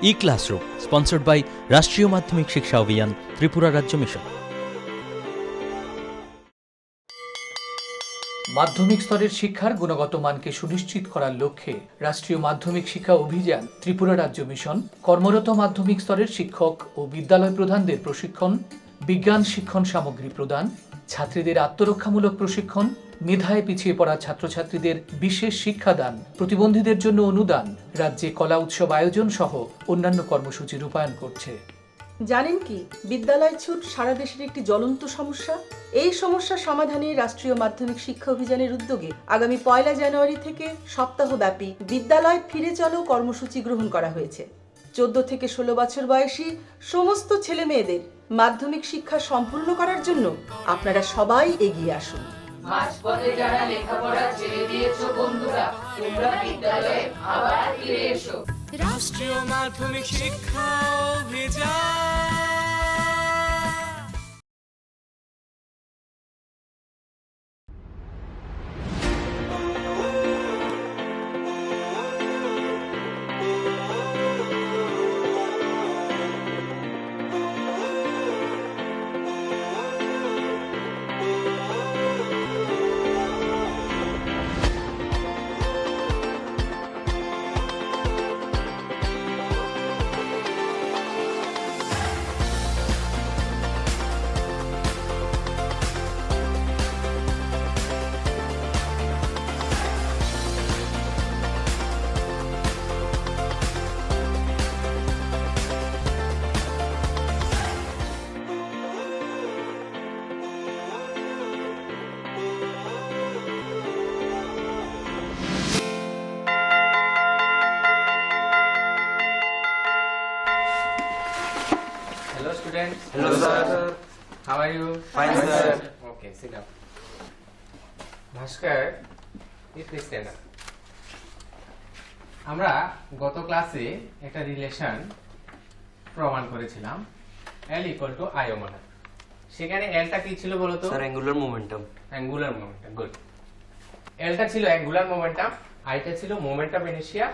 E-Classroom, sponsored by রাষ্ট্রীয় মাধ্যমিক শিক্ষা অভিযান, ত্রিপুরা রাজ্য মিশন। মাধ্যমিক স্তরের শিক্ষার গুণগত মানকে সুনিশ্চিত করার লক্ষ্যে রাষ্ট্রীয় মাধ্যমিক শিক্ষা অভিযান, ত্রিপুরা রাজ্য মিশন কর্মরত মাধ্যমিক স্তরের শিক্ষক ও বিদ্যালয় প্রধানদের প্রশিক্ষণ, বিজ্ঞান শিক্ষণ সামগ্রী প্রদান, ছাত্রীদের আত্মরক্ষামূলক প্রশিক্ষণ, মেধায় পিছিয়ে পড়া ছাত্রছাত্রীদের বিশেষ শিক্ষাদান, প্রতিবন্ধীদের জন্য অনুদান, রাজ্যে কলা উৎসব আয়োজন সহ অন্যান্য কর্মসূচি রূপায়ণ করছে। জানেন কি, বিদ্যালয় ছুট সারা দেশের একটি জ্বলন্ত সমস্যা। এই সমস্যা সমাধানে রাষ্ট্রীয় মাধ্যমিক শিক্ষা অভিযানের উদ্যোগে আগামী 1 জানুয়ারি থেকে সপ্তাহব্যাপী বিদ্যালয় ফিরে চলো কর্মসূচি গ্রহণ করা হয়েছে। 14 থেকে 16 বছর বয়সী সমস্ত ছেলে মেয়েদের মাধ্যমিক শিক্ষা সম্পূর্ণ করার জন্য আপনারা সবাই এগিয়ে আসুন। মাঝপথে যারা লেখাপড়া ছেড়ে দিয়েছো বন্ধুরা, তোমরা বিদ্যালয়ে আবার ফিরে এসো। রাষ্ট্রীয় মাধ্যমিক শিক্ষা অভিযান। Hello students. Hello sir. How are you? Fine sir. Okay, sit down. Bhaskar, please stand up. আমরা গত ক্লাসে একটা রিলেশন প্রমাণ করেছিলাম L = I ওমেগা। সেখানে L টা কি ছিল বলো তো? Sir angular momentum. Angular momentum, good. L টা ছিল অ্যাঙ্গুলার মোমেন্টাম, I টা ছিল মোমেন্টাম ইনার্শিয়া,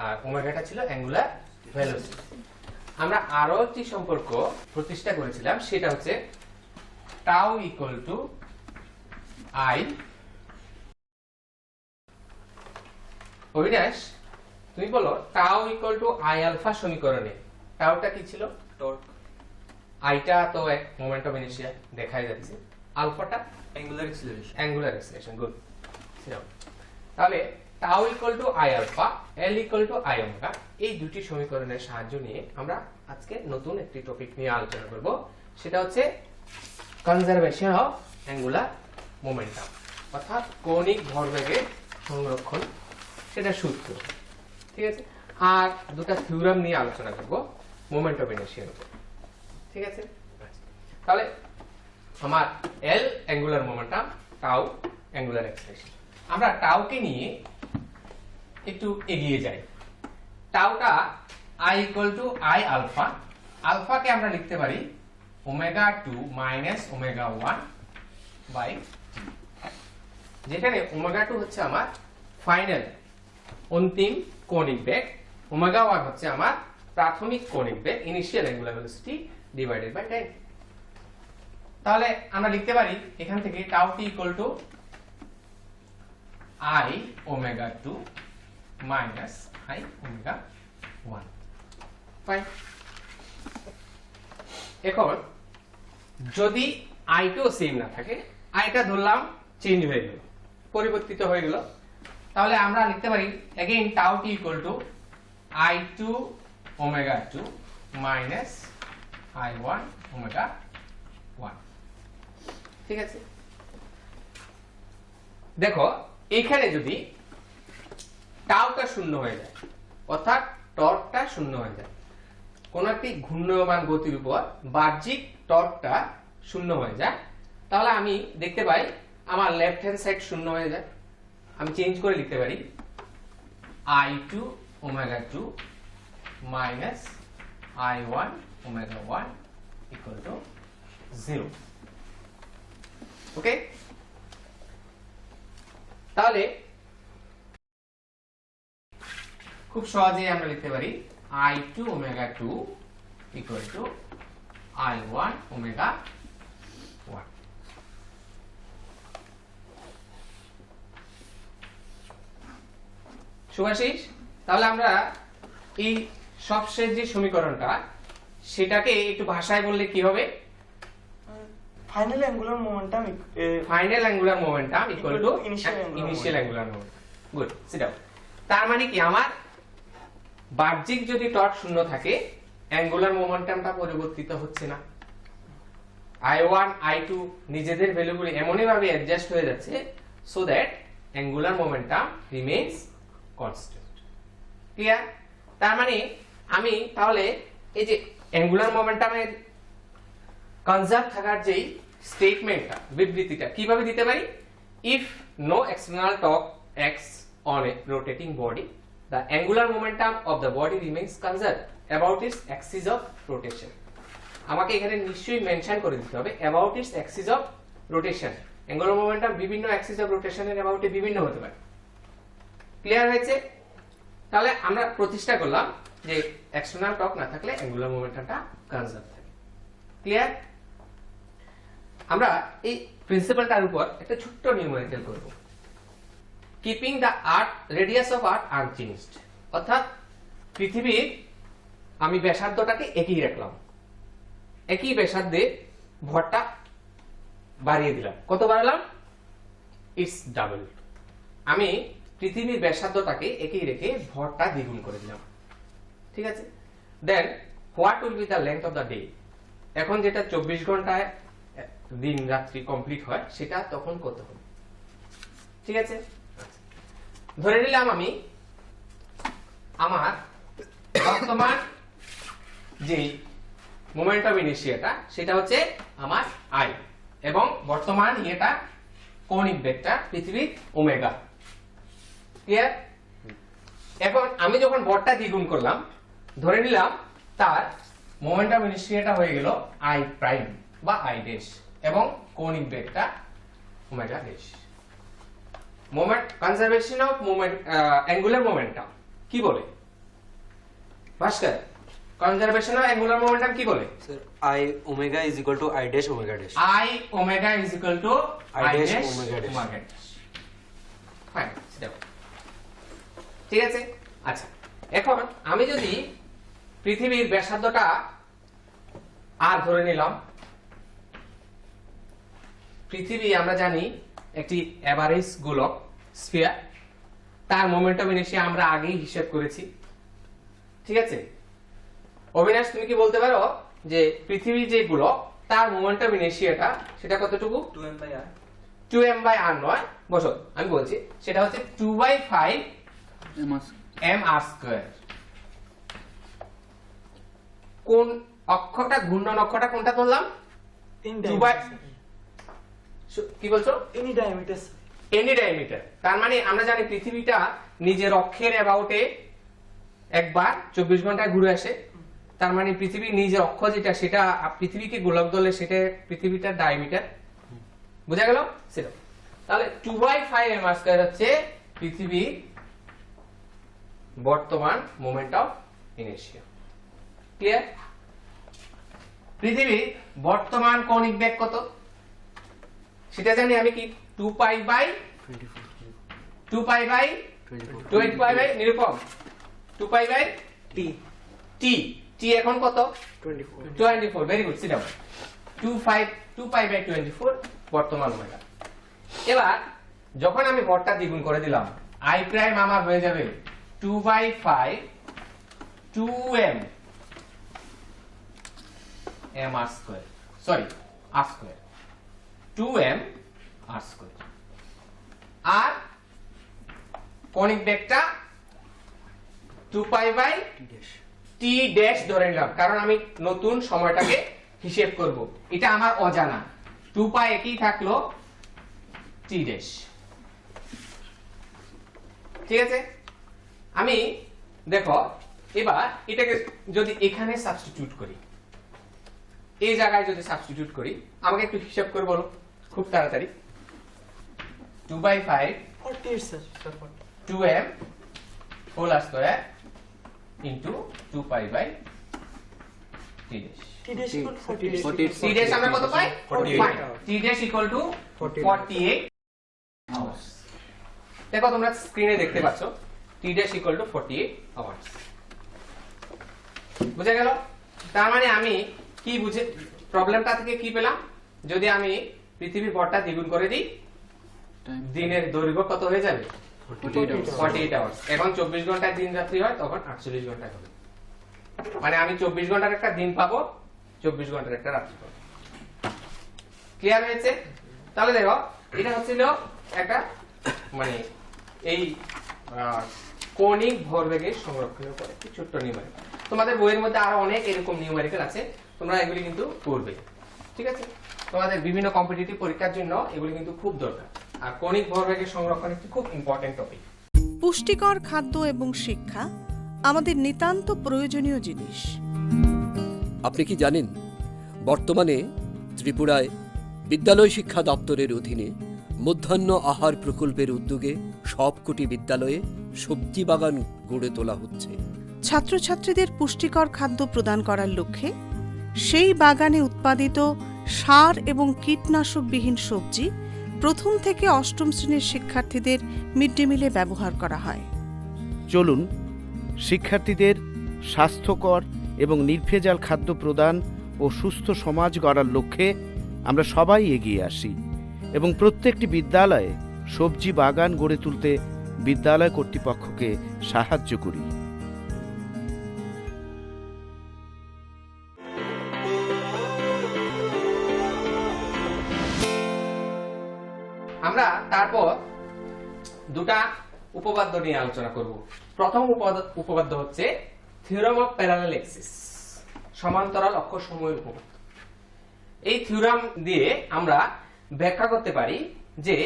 আর ওমেগাটা ছিল অ্যাঙ্গুলার ভেলোসিটি। আমরা আরো একটি সম্পর্ক প্রতিষ্ঠা করেছিলাম, সেটা হচ্ছে tau equal to I. Abinash, তুমি বলো tau equal to I alpha সমীকরণে টাউটা কি ছিল? টর্ক। আইটা তো এক মোমেন্টাম ইনার্শিয়া দেখাই যাচ্ছে, আলফাটা angular acceleration. Angular acceleration, good. তাহলে tau equal to I alpha, L equal to I omega, এই দুটি সমীকরণের সাহায্য নিয়ে আমরা আজকে নতুন একটি টপিক নিয়ে আলোচনা করব, সেটা হচ্ছে কনজারভেশন অফ অ্যাঙ্গুলার মোমেন্টাম, অর্থাৎ কৌণিক ভরবেগের সংরক্ষণ, সেটা সূত্র। ঠিক আছে, আর দুটো থিওরাম নিয়ে আলোচনা করব মোমেন্ট অফ ইনার্শিয়ার উপর। ঠিক আছে, তাহলে আমার L angular momentum, tau angular acceleration. আমরা টাউকে নিয়ে একটু এগিয়ে যাই। টাউটা I equal to I alpha, আলফাকে আমরা লিখতে পারি omega 2 minus omega 1 by T, যেখানে ওমেগা 2 হচ্ছে আমার ফাইনাল অন্তিম কৌণিক বেগ, ওমেগা 1 হচ্ছে আমার প্রাথমিক কৌণিক বেগ, initial angular velocity divided by time. তাহলে আমরা লিখতে পারি এখান থেকে tau T equal to I omega 2 minus I omega 1। Fine. এখন যদি I2 সেম না থাকে, আইটা ধরলাম চেঞ্জ হয়ে গেল, পরিবর্তিত হয়ে গেল, তাহলে আমরা লিখতে পারি again tau T equal two I2 omega 2 minus I1 omega 1। ঠিক আছে, দেখো এখানে যদি টাউটা শূন্য হয়ে যায়, অর্থাৎ টর্কটা শূন্য হয়ে যায়, কোন একটি ঘূর্ণায়মান গতির উপর বাহ্যিক টর্কটা শূন্য হয়ে যায়, তাহলে আমি দেখতে পাই আমার লেফট হ্যান্ড সাইড শূন্য হয়ে যায়। আমি চেঞ্জ করে লিখতে পারি I2 omega 2 minus I1 omega 1 equal to 0। ওকে, তাহলে খুব সহজেই আমরা লিখতে পারি I2 omega 2 equal to I1 omega 1. Subhashis, তাহলে আমরা এই সবশেষ যে সমীকরণটা সেটাকে একটু ভাষায় বললে কি হবে? Final angular momentum final angular momentum equal to Initial angular initial angular momentum. Good, sit down. তার মানে কি, আমার বাহ্যিক যদি টর্ক শূন্য থাকে, অ্যাঙ্গুলার মোমেন্টামটা পরিবর্তিত হচ্ছে না। I1 I2 নিজেদের ভ্যালুগুলি এমনই ভাবে অ্যাডজাস্ট হয়ে যাচ্ছে so that angular momentum remains constant. Clear? তার মানে আমি তাহলে এই যে অ্যাঙ্গুলার মোমেন্টামের কনজার্ভ থাকার যেই স্টেটমেন্টটা, বিবৃতিটা কিভাবে দিতে পারি? If no external torque acts on a rotating body, the angular momentum of the body remains conserved about its axis of rotation. আমাকে এখানে নিশ্চয়ই মেনশন করে দিতে হবে about its axis of rotation. angular momentum বিভিন্ন axis of rotation এর about এ বিভিন্ন হতে পারে। ক্লিয়ার হয়েছে? তাহলে আমরা প্রতিষ্ঠা করলাম যে এক্সটার্নাল টর্ক না থাকলে অ্যাঙ্গুলার মোমেন্টামটা কনজার্ভ থাকে। ক্লিয়ার? আমরা এই প্রিন্সিপালটার উপর একটা ছোট্ট নিউমেরিক্যাল করব। Keeping the earth radius of earth unchanged, অর্থাৎ পৃথিবীর আমি ব্যাসার্ধটাকে একই রাখলাম, একই ব্যাসার্ধে ভরটা বাড়িয়ে দিলাম। কত বাড়ালাম? It's double. আমি পৃথিবীর ব্যাসার্ধটাকে একই রেখে ভরটা দ্বিগুণ করে দিলাম। ঠিক আছে? Then what will be the length of the day? এখন যেটা 24 ঘন্টায় দিন রাত্রি কমপ্লিট হয় সেটা তখন কত হবে? ঠিক আছে? ধরে নিলাম আমি আমার বর্তমান যে মোমেন্ট অফ ইনার্শিয়াটা সেটা হচ্ছে আমার আই, এবং বর্তমান এটা কৌণিক বেগটা পৃথিবীর ওমেগা। ক্লিয়ার? এখন আমি যখন ভরটা দ্বিগুণ করলাম, ধরে নিলাম তার মোমেন্ট অফ ইনার্শিয়াটা হয়ে গেল আই প্রাইম বা আই ড্যাশ, এবং কৌণিক বেগটা omega dash. Moment conservation of moment angular momentum কি বলে Bhaskar? Conservation of angular momentum কি বলে? Sir, I omega is equal to I dash omega dash. I omega is equal to I I dash dash omega dash. omega dash. Fine, ঠিক আছে? আচ্ছা, এখন আমি যদি পৃথিবীর ব্যাসার্ধটা আর ধরে নিলাম, পৃথিবী আমরা জানি একটি এভারেজ গোলক স্ফিয়ার, তার মোমেন্ট অফ ইনার্শিয়া আমরা আগেই হিসাব করেছি। ঠিক আছে? অবিনাশ, তুমি কি বলতে পারো যে পৃথিবী যে গোলক তার মোমেন্ট অফ ইনার্শিয়াটা সেটা কতটুকু? 2m/r 2m/r নয়, বসো আমি বলছি, সেটা হচ্ছে 2/5 mr²। কোন অক্ষটা, ঘূর্ণন অক্ষটা কোনটা ধরলাম? in 2 diameter. কি বলছো? Any diameter. Any diameter. তার মানে আমরা জানি পৃথিবীটা নিজের অক্ষের অ্যাবাউটে একবার 24 ঘন্টায় ঘুরে আসে। তার মানে পৃথিবীর নিজের অক্ষ যেটা, সেটা পৃথিবীকে গোলক ধরলে সেটা পৃথিবীটার ডায়ামিটার। বোঝা গেল? সেটা তাহলে 2/5 mr² হচ্ছে পৃথিবীর বর্তমান মোমেন্ট অফ ইনার্শিয়া। ক্লিয়ার? পৃথিবীর বর্তমান কৌণিক বেগ কত সেটা জানি আমি কি? 2π/2π/24 নিরূপম 2π/t t t এখন কত? 24। Very good, sit down. 2π/24 বর্তমান ওমেগা। এবার যখন আমি ভরটা দ্বিগুণ করে দিলাম, i প্রাইম আমার হয়ে যাবে 2/5 2m mr², sorry r², 2m r²। আর কৌণিক বেগটা 2π/t ড্যাশ ধরে নিলাম, কারণ আমি নতুন সময়টাকে হিসেব করব। এটা আমার অজানা, 2π একই থাকলো, t ড্যাশ। ঠিক আছে? আমি দেখো এবার এটাকে যদি এখানে সাবস্টিটিউট করি, এই জায়গায় যদি সাবস্টিটিউট করি, আমাকে একটু হিসাব করে বলো খুব তাড়াতাড়ি। 2/5 48 sir. 2m whole square into 2 pi by t dash। T dash equal 40 dash. t dash আমরা কত পাই? 48 t dash equal to 48 hours। দেখো তোমরা স্ক্রিনে দেখতে পাচ্ছ t dash equal to 48 hours। বুঝা গেল? তার মানে আমি কি বুঝে প্রবলেমটা থেকে কি পেলাম, যদি আমি পৃথিবীর ভরটা দ্বিগুণ করে দিই দিনের দৈর্ঘ্য কত হয়ে যাবে? 48 আওয়ার্স। এখন 24 ঘন্টায় দিন রাত্রি হয়, তখন 48 ঘন্টায় হবে। মানে আমি 24 ঘন্টার একটা দিন পাবো, 24 ঘন্টার একটা রাত্রি পাবো। ক্লিয়ার হয়েছে? তাহলে দেখো এটা হচ্ছিল একটা মানে এই কৌণিক ভরবেগের সংরক্ষণের উপর একটি ছোট্ট নিউমেরিক্যাল। তোমাদের বইয়ের মধ্যে আরো অনেক এরকম নিউমেরিক্যাল আছে, তোমরা এগুলি কিন্তু পড়বে। ঠিক আছে? তোমাদের বিভিন্ন কম্পিটিটিভ পরীক্ষার জন্য এগুলি কিন্তু খুব দরকার। আর কৌণিক ভরবেগের সংরক্ষণ একটি খুব ইম্পর্টেন্ট টপিক। পুষ্টিকর খাদ্য এবং শিক্ষা আমাদের নিতান্ত প্রয়োজনীয় জিনিস। আপনি কি জানেন বর্তমানে ত্রিপুরায় বিদ্যালয় শিক্ষা দপ্তরের অধীনে মধ্যাহ্ন আহার প্রকল্পের উদ্যোগে সবকটি বিদ্যালয়ে সবজি বাগান গড়ে তোলা হচ্ছে। ছাত্রছাত্রীদের পুষ্টিকর খাদ্য প্রদান করার লক্ষ্যে সেই বাগানে উৎপাদিত সার এবং কীটনাশকবিহীন সবজি প্রথম থেকে অষ্টম শ্রেণীর শিক্ষার্থীদের মিড ডে মিলে ব্যবহার করা হয়। চলুন শিক্ষার্থীদের স্বাস্থ্যকর এবং নির্ভেজাল খাদ্য প্রদান ও সুস্থ সমাজ গড়ার লক্ষ্যে আমরা সবাই এগিয়ে আসি এবং প্রত্যেকটি বিদ্যালয়ে সবজি বাগান গড়ে তুলতে বিদ্যালয় কর্তৃপক্ষকে সাহায্য করি। আমরা তারপর দুটা উপপাদ্য নিয়ে আলোচনা করব। প্রথম উপপাদ্য হচ্ছে থিওরাম অফ প্যারালাল অ্যাক্সিস, সমান্তরাল অক্ষসমূহের উপপাদ্য। এই থিওরাম দিয়ে আমরা ব্যাখ্যা করতে পারি যে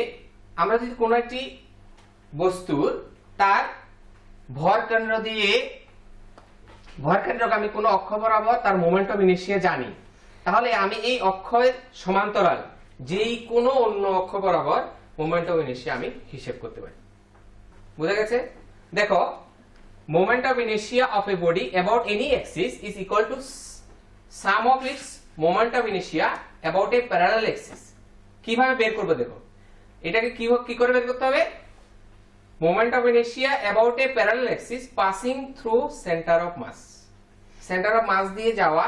আমরা যদি কোনো একটি বস্তুর তার ভরকেন্দ্রগামী কোনো অক্ষ বরাবর তার মোমেন্ট অফ ইনার্শিয়া জানি, তাহলে আমি এই অক্ষের সমান্তরাল যেই কোনো অন্য অক্ষ বরাবর মোমেন্ট অফ ইনার্শিয়া আমি হিসেব করতে পারি। বুঝা গেছে? দেখো, moment of inertia of A body about any Axis is equal to some of its moment of inertia about a parallel Axis. কিভাবে বের করব? দেখো, এটাকে কি করে বের করতে হবে? Moment of inertia about a parallel axis passing through centre of mass. Centre of mass দিয়ে যাওয়া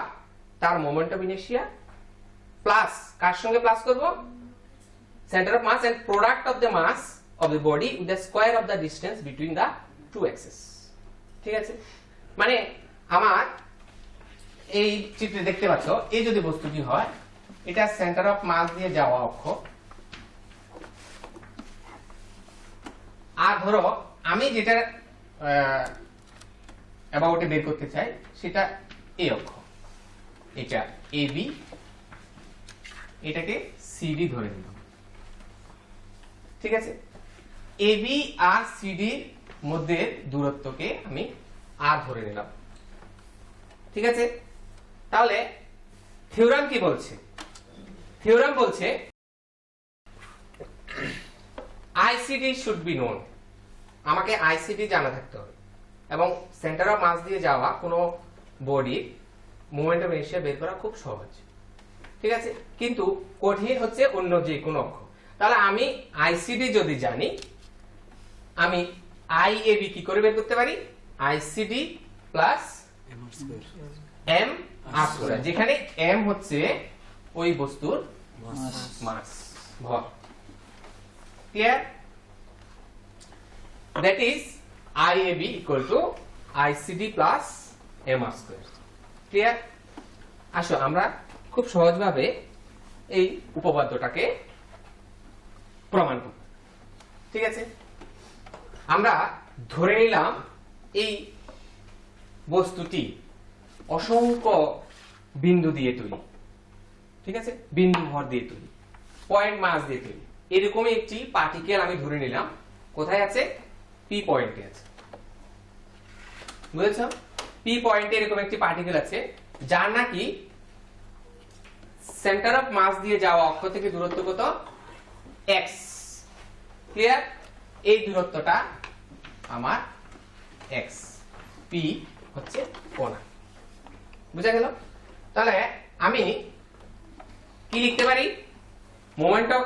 তার মোমেন্ট অফ ইনার্শিয়া প্লাস কার সঙ্গে প্লাস করব? Centre of mass and product of the mass of the body with the square of the distance between the two axis. ঠিক আছে? মানে আমার এই চিত্রে দেখতে পাচ্ছ, এই যদি বস্তুটি হয়, এটা সেন্টার অফ মাস দিয়ে যাওয়া অক্ষ, আর ধরো আমি যেটা অ্যাবাউটে বের করতে চাই সেটা এই অক্ষ, এটা এবি, এটাকে সিডি ধরে নিলাম। ঠিক আছে? এবি আর সিডির মধ্যে দূরত্বকে আমি আর ধরে নিলাম। ঠিক আছে? তাহলে থিওরাম কি বলছে? থিওরাম বলছে আইসিডি শুড বি নোন। আমাকে আইসিডি জানা থাকতে হবে এবং সেন্টার অফ মাস দিয়ে যাওয়া কোনো বডির মোমেন্ট অফ ইনার্শিয়া বের করা খুব সহজ। ঠিক আছে? কিন্তু কঠিন হচ্ছে অন্য যে কোনো অক্ষ। তাহলে আমি আইসিডি যদি জানি, আমি আইএবি কি করে বের করতে পারি? ICD plus M R square, যেখানে এম হচ্ছে ওই বস্তুর মাস, ভর। Clear? That is IAB equal to ICD plus MR square. Clear? আসো আমরা খুব সহজভাবে এই উপপাদ্যটাকে প্রমাণ করব। ঠিক আছে? আমরা ধরে নিলাম এই বস্তুটি অসংখ্য বিন্দু দিয়ে তৈরি। ঠিক আছে? বিন্দু ভর দিয়ে তৈরি, পয়েন্ট মাস দিয়ে তৈরি। এরকমই একটি পার্টিকেল আমি ধরে নিলাম। কোথায় আছে? পি পয়েন্টে আছে। বুঝেছ? পি পয়েন্টে এরকম একটি পার্টিকেল আছে যার নাকি সেন্টার অফ মাস দিয়ে যাওয়া অক্ষ থেকে দূরত্ব কত? x। ক্লিয়ার? এই দূরত্বটা আমার x, p হচ্ছে কণা। বুঝা গেল? তাহলে আমি কি লিখতে পারি? Moment of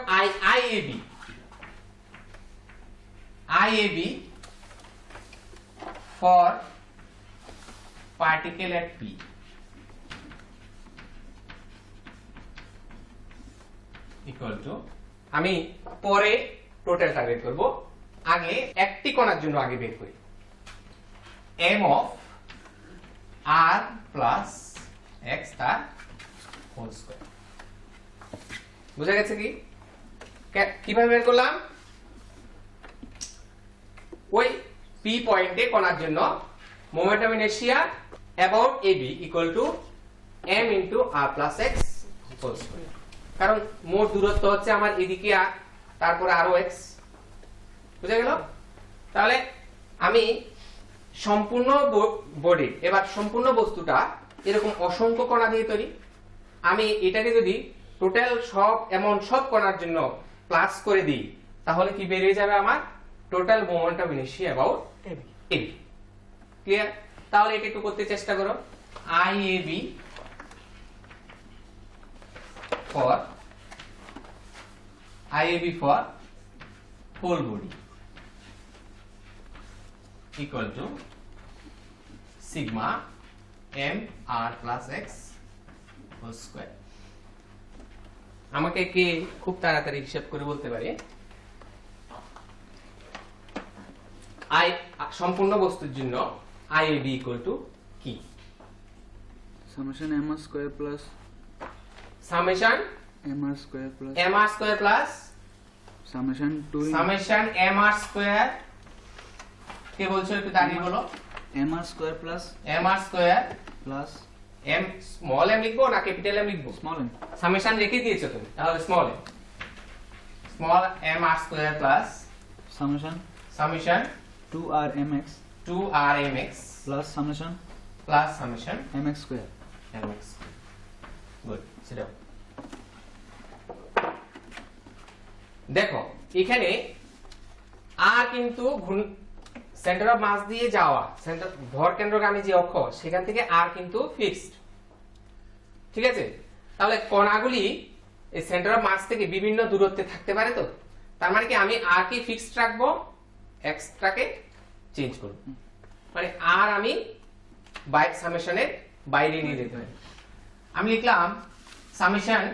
IAB for particle at P equal to, আমি পরে টোটালটা বের করব, আগে একটি কণার জন্য আগে বের করি, m of r plus x তার হোল স্কয়ার। বুঝা গেছে কি? কিভাবে বের করলাম? ওই P পয়েন্টে কণার জন্য moment of inertia about AB equal to m into r plus x whole square. কারণ মোট দূরত্ব হচ্ছে আমার এদিকে r, তারপরে আরো x। বুঝা গেল? তাহলে আমি সম্পূর্ণ বডি, এবার সম্পূর্ণ বস্তুটা এরকম অসংখ্য কণা দিয়ে তৈরি। আমি এটাকে যদি টোটাল সব অ্যামাউন্ট সব কণার জন্য প্লাস করে দিই, তাহলে কি বেরিয়ে যাবে আমার? Total moment of inertia about AB। Clear? তাহলে এটা একটু করতে চেষ্টা করো। IAB for whole body equal to sigma m r plus x whole square। আমাকে কি খুব তাড়াতাড়ি হিসাব করে বলতে পারে সম্পূর্ণ বস্তুর জন্য IAB equal to কি? summation mr square plus summation mr square plus mr square plus summation 2 summation mr square, কে বলছো একটু দাঁড়িয়ে বলো, mr square plus mr square plus m small m লিখবো না ক্যাপিটাল m লিখবো? small m সামেশন রেখে দিয়েছো তুমি, তাহলে small mr square plus summation 2rmx 2rmx plus summation mx square good. সেটা দেখো এখানে আর কিন্তু সেন্টার অফ মাস দিয়ে যাওয়া, সেন্টার ভর কেন্দ্রগামী যে অক্ষ, সেখান থেকে আর কিন্তু ফিক্সড। ঠিক আছে? তাহলে কণাগুলি এই সেন্টার অফ মাস থেকে বিভিন্ন দূরত্বে থাকতে পারে। তো তার মানে কি আমি আর কি ফিক্সড রাখবো, এক্সট্রাকে চেঞ্জ করব, মানে আর আমি বাইক সামেশনের বাইরে নিয়ে যেতে পারি। আমি লিখলাম summation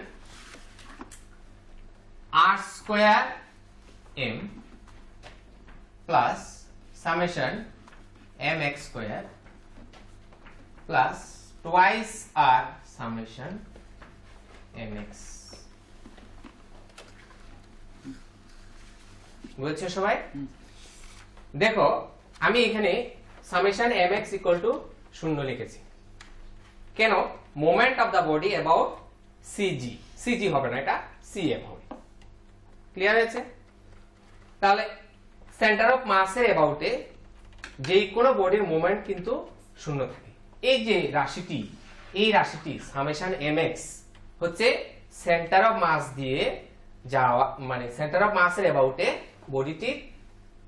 r square m plus summation mx square plus twice r summation mx। বুঝছো সবাই? দেখো আমি এখানে সামেশন mx ইকুয়াল টু 0 লিখেছি। কেন? Moment of the body about cg হবে না, এটা cm হবে। ক্লিয়ার হয়েছে? তাহলে সেন্টার অফ মাসের অ্যাবাউটে যে কোনো বডির মোমেন্ট কিন্তু 0 থাকে। এই যে রাশিটি, এই রাশিটি সামেশন mx হচ্ছে সেন্টার অফ মাস দিয়ে যাওয়া, মানে সেন্টার অফ মাসের অ্যাবাউটে বডিটির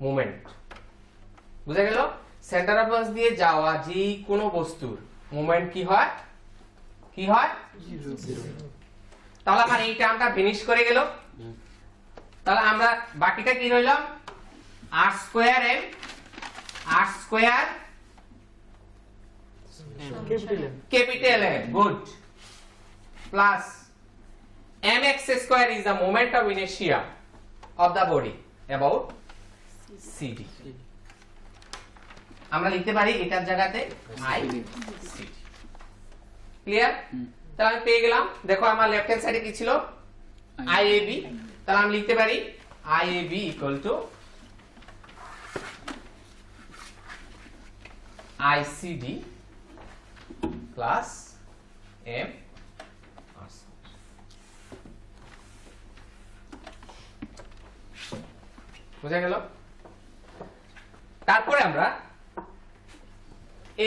মোমেন্ট। বুঝা গেল? সেন্টার অফ মাস দিয়ে যাওয়া যে কোনো বস্তুর মোমেন্ট কি হয়? 0। তাহলে আমার এই টার্মটা ফিনিশ করে গেল। তাহলে আমরা বাকিটা কি রইলাম? r square m capital M, good, plus mx square is the moment of inertia of the body about cd। আমরা লিখতে পারি এটার জায়গাতে i cd। ক্লিয়ার? তাহলে আমি পেয়ে গেলাম। দেখো আমার লেফট হ্যান্ড সাইডে কি ছিল? IAB। তাহলে আমি লিখতে পারি IAB equal to ICD plus M। বুঝা গেল? তারপরে আমরা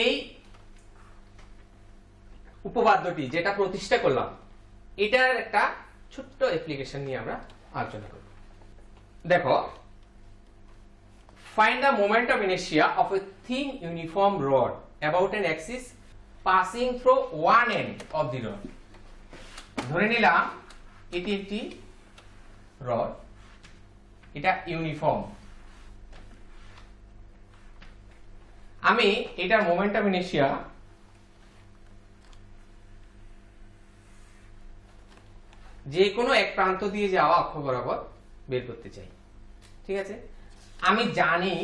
এই উপপাদ্যটি যেটা প্রতিষ্ঠা করলাম, এটার একটা ছোট্ট অ্যাপ্লিকেশন নিয়ে আমরা আলোচনা করব। দেখো, find the moment of inertia of A thin uniform rod about an axis passing through one end of the rod. ধরে নিলাম এটি একটি রড, এটা ইউনিফর্ম। আমি এটার মোমেন্ট অফ ইনার্শিয়া যে কোনো এক প্রান্ত দিয়ে যাওয়া অক্ষ বরাবর বের করতে চাই। ঠিক আছে, আমি জানি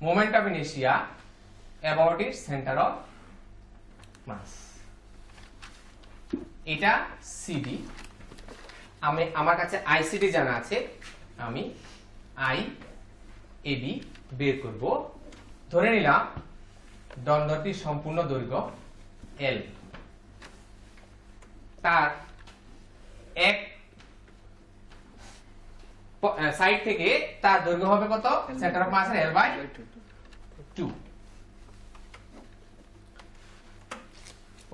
moment of inertia about its centre of mass, এটা সিডি। আমার কাছে আইসিডি জানা আছে, আমি আই এবি বের করব। ধরে নিলাম দণ্ডটির সম্পূর্ণ দৈর্ঘ্য এল, তার এক সাইড থেকে তার দৈর্ঘ্য হবে কত? সেন্টার অফ মাস এর L/2।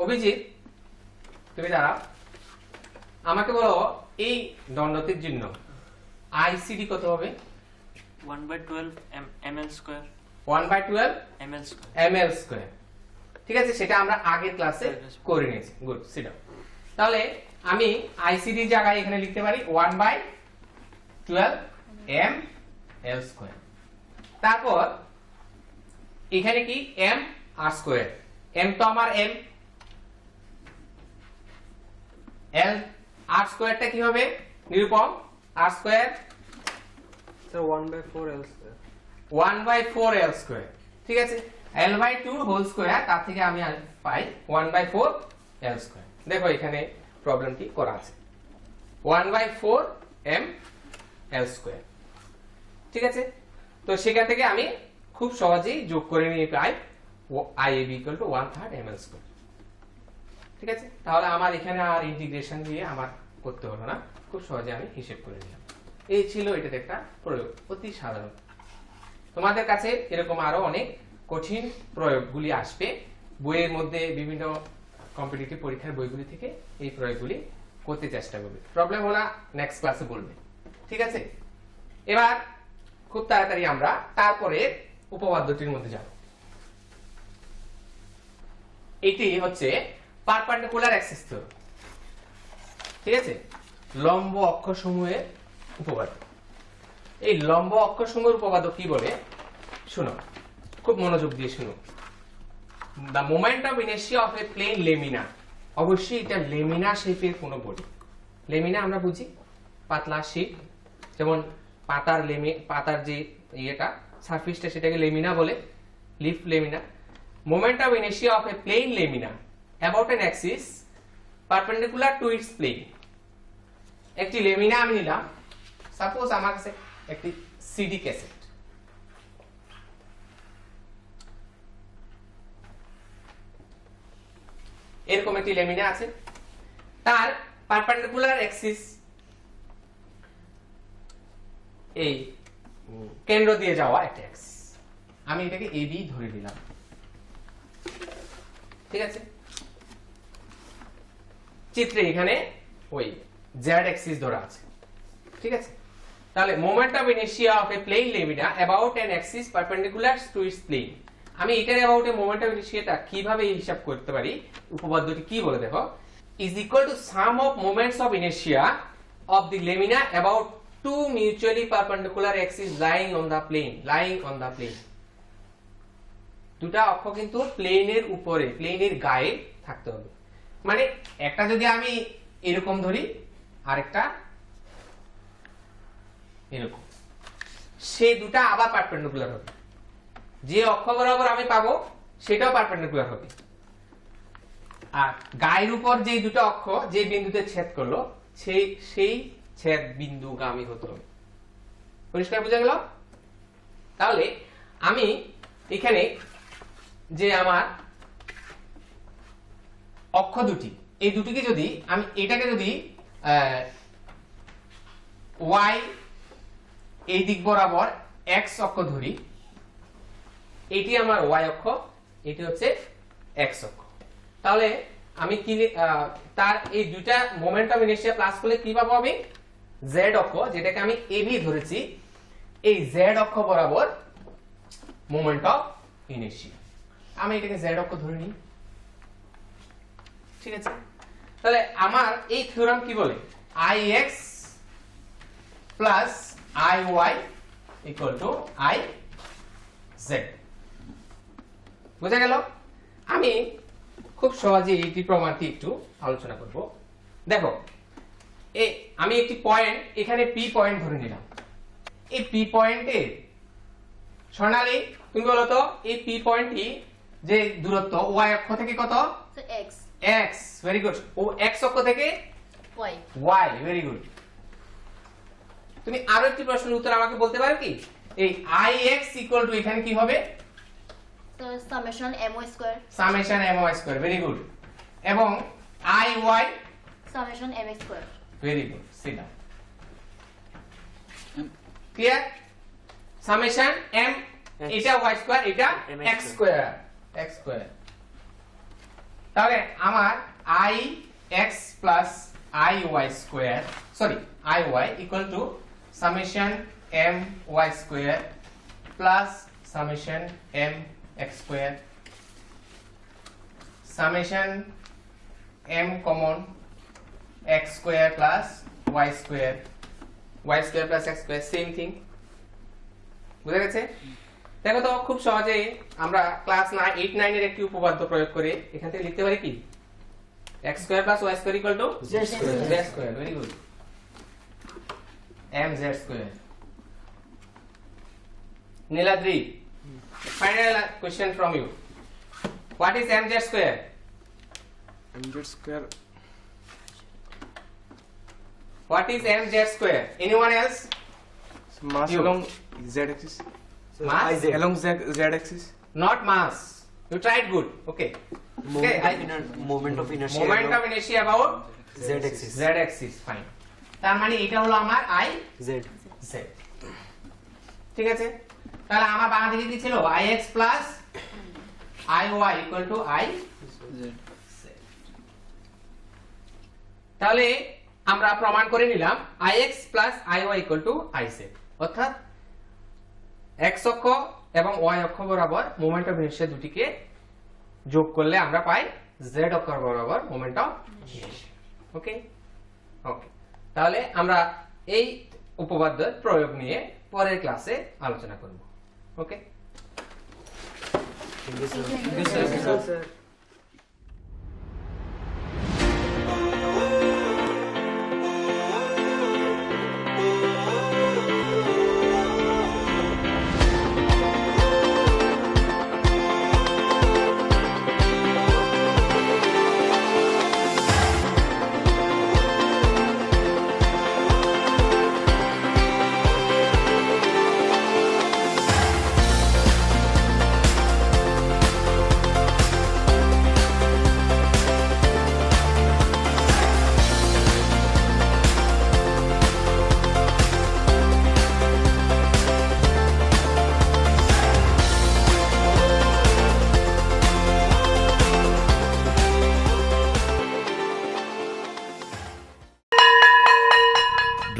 অভিজিৎ, তুমি দাঁড়াও, আমাকে বলো এই দণ্ডটির জন্য আইসিডি কত হবে? 1/12 ml square. 1/12 ml square. ml square. ঠিক আছে, সেটা আমরা আগের ক্লাসে করে নিয়েছি। Good, sit down. তাহলে আমি আইসিডি জায়গায় এখানে লিখতে পারি 1/12 ml স্কয়ার। তারপর এখানে কি m r স্কয়ার, m তো আমার m, l r স্কয়ারটা কি হবে নিরূপম? r square sir 1/4 l square. 1/4 l square. ঠিক আছে, l/2 হোল স্কয়ার, তার থেকে আমি পাই 1/4 l স্কয়ার। দেখো এখানে প্রবলেমটি করা আছে 1/4 m l স্কয়ার। ঠিক আছে, তো সেখান থেকে আমি খুব সহজেই যোগ করে নিয়ে পাই IAB = 1/3 ml স্কয়ার। ঠিক আছে, তাহলে আমার এখানে আর ইন্টিগ্রেশন দিয়ে আমার করতে হলো না, খুব সহজে আমি হিসেব করে নিলাম। এই ছিল এটাতে একটা প্রয়োগ, অতি সাধারণ। তোমাদের কাছে এরকম আরো অনেক কঠিন প্রয়োগগুলি আসবে বইয়ের মধ্যে, বিভিন্ন কম্পিটিটিভ পরীক্ষার বইগুলি থেকে এই প্রয়োগগুলি করতে চেষ্টা করবে। প্রবলেম হলো নেক্সট ক্লাসে বলবে। ঠিক আছে, এবার খুব তাড়াতাড়ি আমরা তারপরে উপপাদ্যটির মধ্যে যাব। এটি হচ্ছে পারপেন্ডিকুলার অ্যাক্সিস থিওরেম। ঠিক আছে, লম্ব অক্ষসমূহের উপপাদ্য। এই লম্ব অক্ষসমূহের উপপাদ্য কি বলে শুনো, খুব মনোযোগ দিয়ে শুনো। The moment of inertia of a plane lamina, অবশ্যই এটা লেমিনা শেপের কোনো বডি। লেমিনা আমরা বুঝি পাতলা শীট, যেমন পাতার যে ইয়েটা সারফেসটা সেটাকে লেমিনা বলে, leaf lamina. Moment of inertia of a plane lamina about an axis perpendicular to its plane. একটি লেমিনা আমি নিলাম, সাপোজ আমার কাছে একটি সিডি ক্যাসেট, এরকম একটি লেমিনা আছে, তার পারপেন্ডিকুলার অ্যাক্সিস এই কেন্দ্র দিয়ে যাওয়া একটা অ্যাক্সিস, আমি এটাকে AB ধরে নিলাম। ঠিক আছে, চিত্রে এখানে ওই z অ্যাক্সিস ধরা আছে। ঠিক আছে, তাহলে moment of inertia of a plane lamina about an axis perpendicular to its plane. আমি এটার অ্যাবাউট এ মোমেন্ট অফ ইনার্শিয়াটা কিভাবে হিসাব করতে পারি? উপপাদ্যটি কি বলে দেখো, is equal to sum of moments of inertia of the lamina about two mutually perpendicular axes lying on the plane. দুটা অক্ষ কিন্তু প্লেনের উপরে, প্লেনের গায়ে থাকতে হবে। মানে একটা যদি আমি এরকম ধরি, আরেকটা এরকম, সে দুটা আবার পারপেন্ডিকুলার হবে। যে অক্ষ বরাবর আমি পাবো সেটাও পারপেন্ডিকুলার হবে। আর গায়ের উপর যে দুটো অক্ষ যে বিন্দুতে ছেদ করলো সেই ছেদ বিন্দুগামী হতে হবে। পরিষ্কার বোঝা গেল? তাহলে আমি এখানে যে আমার অক্ষ দুটি, এই দুটিকে যদি আমি এটাকে যদি y এই দিক বরাবর x অক্ষ ধরি, এটি আমার y অক্ষ, এটি হচ্ছে x অক্ষ। তাহলে আমি কি তার এই দুইটা মোমেন্ট অফ ইনার্শিয়া প্লাস করলে কি পাবো? আমি z অক্ষ, যেটাকে আমি AB ধরেছি, এই z অক্ষ বরাবর মোমেন্ট অফ ইনার্শিয়া। আমি এটাকে z অক্ষ ধরে নিই, ঠিক আছে? তাহলে আমার এই থিওরাম কি বলে, ix plus iy equal to iz। বুঝা গেল? আমি খুব সহজে এই প্রমাণটি একটু আলোচনা করব। দেখো, আমি একটি পয়েন্ট এখানে p পয়েন্ট ধরে নিলাম। এই p পয়েন্টে স্বর্ণালী তুমি বলো তো, এই p পয়েন্টটি যে দূরত্ব y অক্ষ থেকে কত? x। Very good. ও x অক্ষ থেকে y। Very good. তুমি আরো একটি প্রশ্নের উত্তর আমাকে বলতে পারো কি? এই ix ইকুয়াল টু এখানে কি হবে? Summation mo square. Summation mo square. Very good. এবং iy summation mx square. Very good. Sit down. Clear? Summation m, এটা y স্কয়ার, এটা x স্কয়ার। x square. তাহলে আমার ix plus iy square, sorry iy equal to summation my square plus summation mx square, summation m common x square plus y square, y square plus x square, same thing. বুঝা গেছে? দেখো তো, খুব সহজেই আমরা class 8 9 এর একটি উপপাদ্য প্রয়োগ করে এখান থেকে লিখতে পারি কি? x square plus y square equal to z square. Very good. mz square. Niladri, final question from you. What is mz square? mz square. What is mz square? Anyone else? Mass You. along z axis. Mass? Along z axis. Not mass. You tried good. Okay. Okay. Moment of inertia. Moment of inertia about z axis. z axis. Fine. তার মানে এটা হলো আমার i Z. z। ঠিক আছে? তাহলে আমার বাঁ দিকে কি ছিল? ix plus iy equal to i z। তাহলে আমরা প্রমাণ করে নিলাম ix plus iy equal to iz, অর্থাৎ x অক্ষ এবং y অক্ষ বরাবর মোমেন্ট অফ ইনারশিয়া দুটিকে যোগ করলে আমরা পাই z অক্ষ বরাবর মোমেন্ট অফ ইনারশিয়া। ওকে ওকে, তাহলে আমরা এই উপপাদ্যের প্রয়োগ নিয়ে পরের ক্লাসে আলোচনা করব। ওকে, Sir.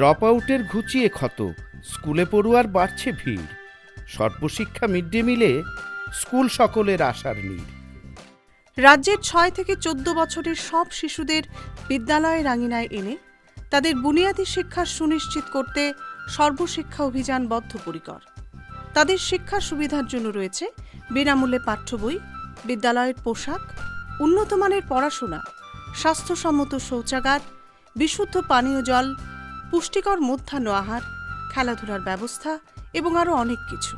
ড্রপ আউটের ঘুচিয়ে ক্ষত, স্কুলে পড়ুয়ার বাড়ছে ভিড়, সর্বশিক্ষা মিড ডে মিলে স্কুল সকলের আশার নীড়। রাজ্যের 6 থেকে 14 বছরের সব শিশুদের বিদ্যালয়ের আঙিনায় এনে তাদের বুনিয়াদী শিক্ষা সুনিশ্চিত করতে সর্বশিক্ষা অভিযান বদ্ধপরিকর। তাদের শিক্ষার সুবিধার জন্য রয়েছে বিনামূল্যে পাঠ্য বই, বিদ্যালয়ের পোশাক, উন্নত মানের পড়াশোনা, স্বাস্থ্যসম্মত শৌচাগার, বিশুদ্ধ পানীয় জল, পুষ্টিকর মধ্যাহ্ন আহার, খেলাধুলার ব্যবস্থা এবং আরও অনেক কিছু।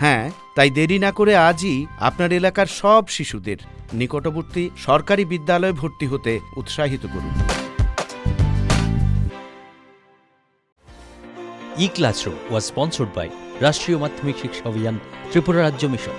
হ্যাঁ, তাই দেরি না করে আজই আপনার এলাকার সব শিশুদের নিকটবর্তী সরকারি বিদ্যালয়ে ভর্তি হতে উৎসাহিত করুন। E-Classroom was sponsored by রাষ্ট্রীয় মাধ্যমিক শিক্ষা অভিযান, ত্রিপুরা রাজ্য মিশন।